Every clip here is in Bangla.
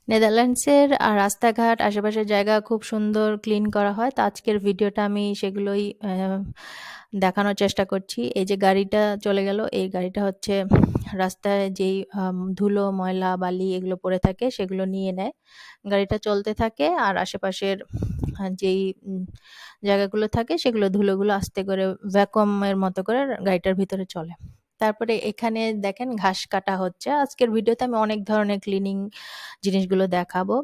নেদারল্যান্ডসের রাস্তাঘাট, আশেপাশের জায়গা খুব সুন্দর ক্লিন করা হয়। তো আজকের ভিডিওটা আমি সেগুলোই দেখানোর চেষ্টা করছি। এই যে গাড়িটা চলে গেল, এই গাড়িটা হচ্ছে রাস্তায় যেই ধুলো, ময়লা, বালি এগুলো পড়ে থাকে সেগুলো নিয়ে নেয়। গাড়িটা চলতে থাকে আর আশেপাশের যেই জায়গাগুলো থাকে সেগুলো ধুলোগুলো আস্তে করে ভ্যাকুয়ামের মতো করে গাড়িটার ভিতরে চলে। তারপরে এখানে দেখেন ঘাস কাটা হচ্ছে। আজকের ভিডিওতে আমি অনেক ধরনের ক্লিনিং জিনিসগুলো দেখাবো।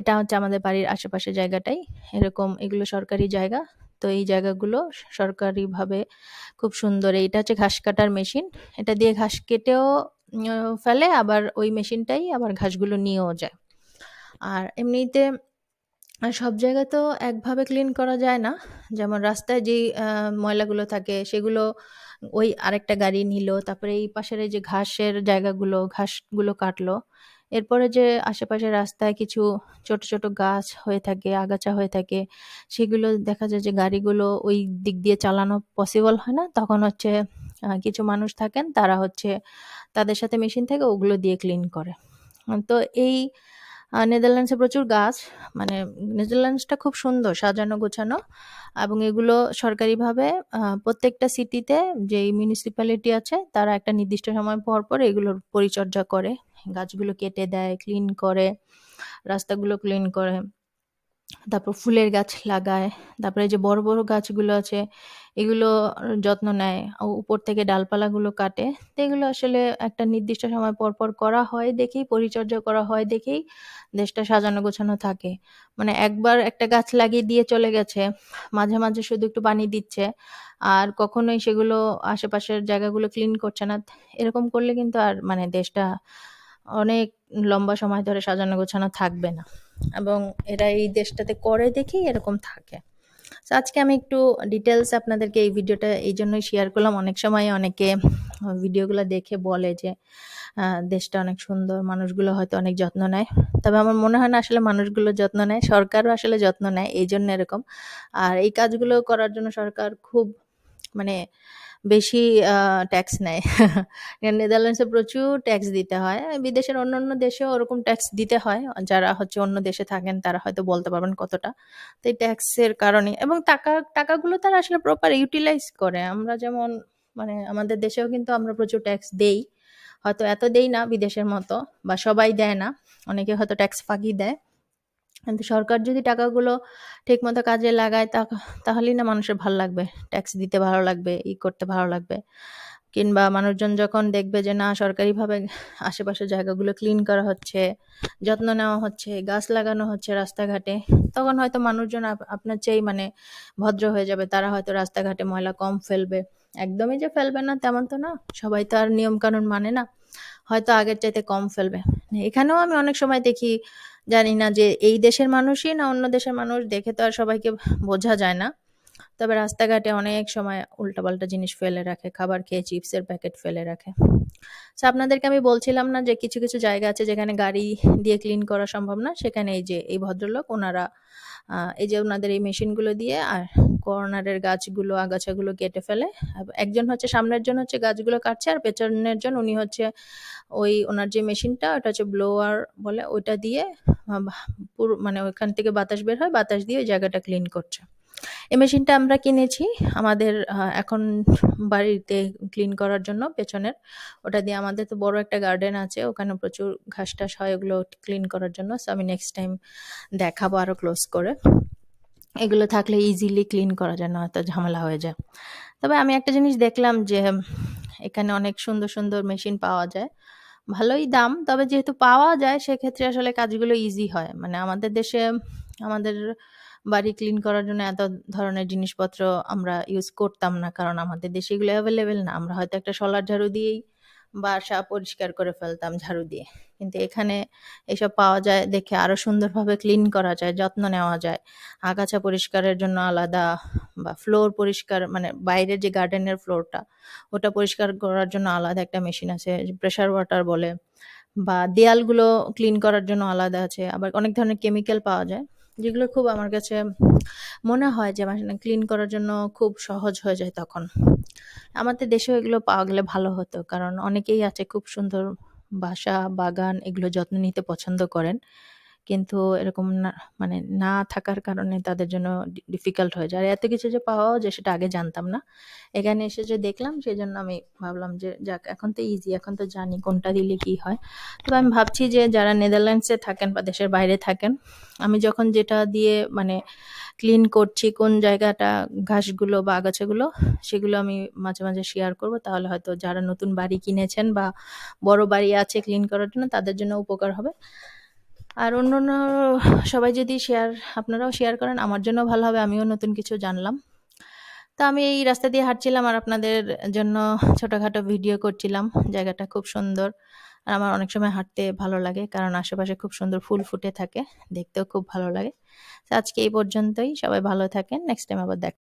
এটা হচ্ছে আমাদের বাড়ির আশেপাশের জায়গাটাই। এরকম এগুলো সরকারি জায়গা। তো এই জায়গাগুলো সরকারিভাবে খুব সুন্দর। এইটা হচ্ছে ঘাস কাটার মেশিন। এটা দিয়ে ঘাস কেটেও ফেলে, আবার ওই মেশিনটাই আবার ঘাসগুলো নিয়েও যায়। আর এমনিতে সব জায়গা তো একভাবে ক্লিন করা যায় না। যেমন রাস্তায় যেই ময়লাগুলো থাকে সেগুলো ওই আরেকটা গাড়ি নিলো। তারপরে এই পাশের এই যে ঘাসের জায়গাগুলো, ঘাসগুলো কাটলো। এরপরে যে আশেপাশের রাস্তায় কিছু ছোট, ছোট গাছ হয়ে থাকে, আগাছা হয়ে থাকে, সেগুলো দেখা যায় যে গাড়িগুলো ওই দিক দিয়ে চালানো পসিবল হয় না। তখন হচ্ছে কিছু মানুষ থাকেন, তারা হচ্ছে তাদের সাথে মেশিন থাকে, ওগুলো দিয়ে ক্লিন করে। তো এই নেদারল্যান্ডসে প্রচুর গাছ, মানে নেদারল্যান্ডসটা খুব সুন্দর সাজানো গোছানো, এবং এগুলো সরকারিভাবে প্রত্যেকটা সিটিতে যেই মিউনিসিপ্যালিটি আছে তারা একটা নির্দিষ্ট সময় পর পর এগুলোর পরিচর্যা করে, গাছগুলো কেটে দেয়, ক্লিন করে, রাস্তাগুলো ক্লিন করে, তারপর ফুলের গাছ লাগায়। তারপরে যে বড়, বড় গাছগুলো আছে এগুলো যত্ন নেয়। উপর থেকে ডালপালাগুলো কাটে। তো এগুলো আসলে একটা নির্দিষ্ট সময় পর, পর করা হয় দেখেই, পরিচর্যা করা হয় দেখেই দেশটা সাজানো গোছানো থাকে। মানে একবার একটা গাছ লাগিয়ে দিয়ে চলে গেছে, মাঝে, মাঝে শুধু একটু পানি দিচ্ছে, আর কখনোই সেগুলো আশেপাশের জায়গাগুলো ক্লিন করছে না। এরকম করলে কিন্তু আর মানে দেশটা অনেক লম্বা সময় ধরে সাজানো গোছানো থাকবে না, এবং এরা এই দেশটাতে করে দেখেই এরকম থাকে। তো আজকে আমি একটু ডিটেলস আপনাদেরকে এই ভিডিওটা এই জন্যই শেয়ার করলাম। অনেক সময় অনেকে ভিডিওগুলো দেখে বলে যে দেশটা অনেক সুন্দর, মানুষগুলো হয়তো অনেক যত্ন নেয়। তবে আমার মনে হয় না আসলে মানুষগুলো যত্ন নেয়, সরকারও আসলে যত্ন নেয়, এই জন্য এরকম। আর এই কাজগুলো করার জন্য সরকার খুব মানে বেশি ট্যাক্স নেয়। নেদারল্যান্ডসে প্রচুর ট্যাক্স দিতে হয়। বিদেশের অন্যান্য দেশেও ওরকম ট্যাক্স দিতে হয়। যারা হচ্ছে অন্য দেশে থাকেন তারা হয়তো বলতে পারবেন কতটা। তো এই ট্যাক্সের কারণে, এবং টাকাগুলো তারা আসলে প্রপার ইউটিলাইজ করে। আমরা যেমন মানে আমাদের দেশেও কিন্তু আমরা প্রচুর ট্যাক্স দেই। হয়তো এত দেই না বিদেশের মতো, বা সবাই দেয় না। অনেকে হয়তো ট্যাক্স ফাঁকি দেয়। কিন্তু সরকার যদি টাকাগুলো ঠিকমতো কাজে লাগায় তাহলেই না মানুষের ভাল লাগবে। ট্যাক্স দিতে ভালো লাগবে, করতে ভালো লাগবে। কিংবা মানুষজন যখন দেখবে যে না সরকারিভাবে আশেপাশের জায়গাগুলো ক্লিন করা হচ্ছে, যত্ন নেওয়া হচ্ছে, গাছ লাগানো হচ্ছে রাস্তাঘাটে, তখন হয়তো মানুষজন আপনার চেয়েই মানে ভদ্র হয়ে যাবে। তারা হয়তো রাস্তাঘাটে ময়লা কম ফেলবে। একদমই যে ফেলবে না তেমন তো না। সবাই তো আর নিয়ম কানুন মানে না। হয়তো আগের চাইতে কম ফেলবে। এখানেও আমি অনেক সময় দেখি, জানি না যে এই দেশের মানুষই না অন্য দেশের মানুষ, দেখে তো আর সবাইকে বোঝা যায় না। তবে রাস্তাঘাটে অনেক সময় উল্টাপাল্টা জিনিস ফেলে রাখে, খাবার খেয়ে চিপসের প্যাকেট ফেলে রাখে। তো আপনাদেরকে আমি বলছিলাম না যে কিছু কিছু জায়গা আছে যেখানে গাড়ি দিয়ে ক্লিন করা সম্ভব না, সেখানে এই যে এই ভদ্রলোক ওনারা এই যে ওনাদের এই মেশিনগুলো দিয়ে আর কর্নারের গাছগুলো, আগাছাগুলো কেটে ফেলে। একজন হচ্ছে সামনের জন হচ্ছে গাছগুলো কাটছে, আর পেছনের জন উনি হচ্ছে ওই ওনার যে মেশিনটা ওটা হচ্ছে ব্লোয়ার বলে, ওইটা দিয়ে পুরো মানে ওইখান থেকে বাতাস বের হয়, বাতাস দিয়ে ওই জায়গাটা ক্লিন করছে। এই মেশিনটা আমরা কিনেছি আমাদের এখন বাড়িতে ক্লিন করার জন্য পেছনের। ওটা দিয়ে আমাদের তো বড় একটা গার্ডেন আছে, ওখানে প্রচুর ঘাস টাস হয়, ওগুলো ক্লিন করার জন্য। সো আমি নেক্সট টাইম দেখাবো আরো ক্লোজ করে। এগুলো থাকলে ইজিলি ক্লিন করা যায়, না হয়তো ঝামেলা হয়ে যায়। তবে আমি একটা জিনিস দেখলাম যে এখানে অনেক সুন্দর সুন্দর মেশিন পাওয়া যায়, ভালোই দাম। তবে যেহেতু পাওয়া যায় সেক্ষেত্রে আসলে কাজগুলো ইজি হয়। মানে আমাদের দেশে আমাদের বাড়ি ক্লিন করার জন্য এত ধরনের জিনিসপত্র আমরা ইউজ করতাম না, কারণ আমাদের দেশে এগুলো অ্যাভেলেবেল না। আমরা হয়তো একটা শলার ঝাড়ু দিয়েই বাসা পরিষ্কার করে ফেলতাম ঝাড়ু দিয়ে। কিন্তু এখানে এসব পাওয়া যায় দেখে আরো সুন্দরভাবে ক্লিন করা যায়, যত্ন নেওয়া যায়। আগাছা পরিষ্কারের জন্য আলাদা, বা ফ্লোর পরিষ্কার মানে বাইরের যে গার্ডেনের ফ্লোরটা ওটা পরিষ্কার করার জন্য আলাদা একটা মেশিন আছে, প্রেসার ওয়াটার বলে। বা দেয়ালগুলো ক্লিন করার জন্য আলাদা আছে। আবার অনেক ধরনের কেমিক্যাল পাওয়া যায়, যেগুলো খুব আমার কাছে মনে হয় যে মানে ক্লিন করার জন্য খুব সহজ হয়ে যায় তখন। আমাদের দেশেও এগুলো পাওয়া গেলে ভালো হতো, কারণ অনেকেই আছে খুব সুন্দর বাসা, বাগান এগুলো যত্ন নিতে পছন্দ করেন। কিন্তু এরকম না মানে না থাকার কারণে তাদের জন্য ডিফিকাল্ট হয়ে যায়। আর এত কিছু যে পাওয়াও যায় সেটা আগে জানতাম না। এখানে এসে যে দেখলাম সেজন্য আমি ভাবলাম যে যাক এখন তো ইজি, এখন তো জানি কোনটা দিলে কি হয়। তবে আমি ভাবছি যে যারা নেদারল্যান্ডসে থাকেন বা দেশের বাইরে থাকেন, আমি যখন যেটা দিয়ে মানে ক্লিন করছি কোন জায়গাটা ঘাসগুলো বা আগাছাগুলো সেগুলো আমি মাঝে মাঝে শেয়ার করব, তাহলে হয়তো যারা নতুন বাড়ি কিনেছেন বা বড় বাড়ি আছে ক্লিন করার জন্য তাদের জন্য উপকার হবে। আর অন্যান্য সবাই যদি আপনারাও শেয়ার করেন আমার জন্য ভালো হবে, আমিও নতুন কিছু জানলাম। তো আমি এই রাস্তা দিয়ে হাঁটছিলাম আর আপনাদের জন্য ছোটখাটো ভিডিও করছিলাম। জায়গাটা খুব সুন্দর। আর আমার অনেক সময় হাঁটতে ভালো লাগে কারণ আশেপাশে খুব সুন্দর ফুল ফুটে থাকে, দেখতেও খুব ভালো লাগে। তো আজকে এই পর্যন্তই, সবাই ভালো থাকেন, নেক্সট টাইম আবার দেখা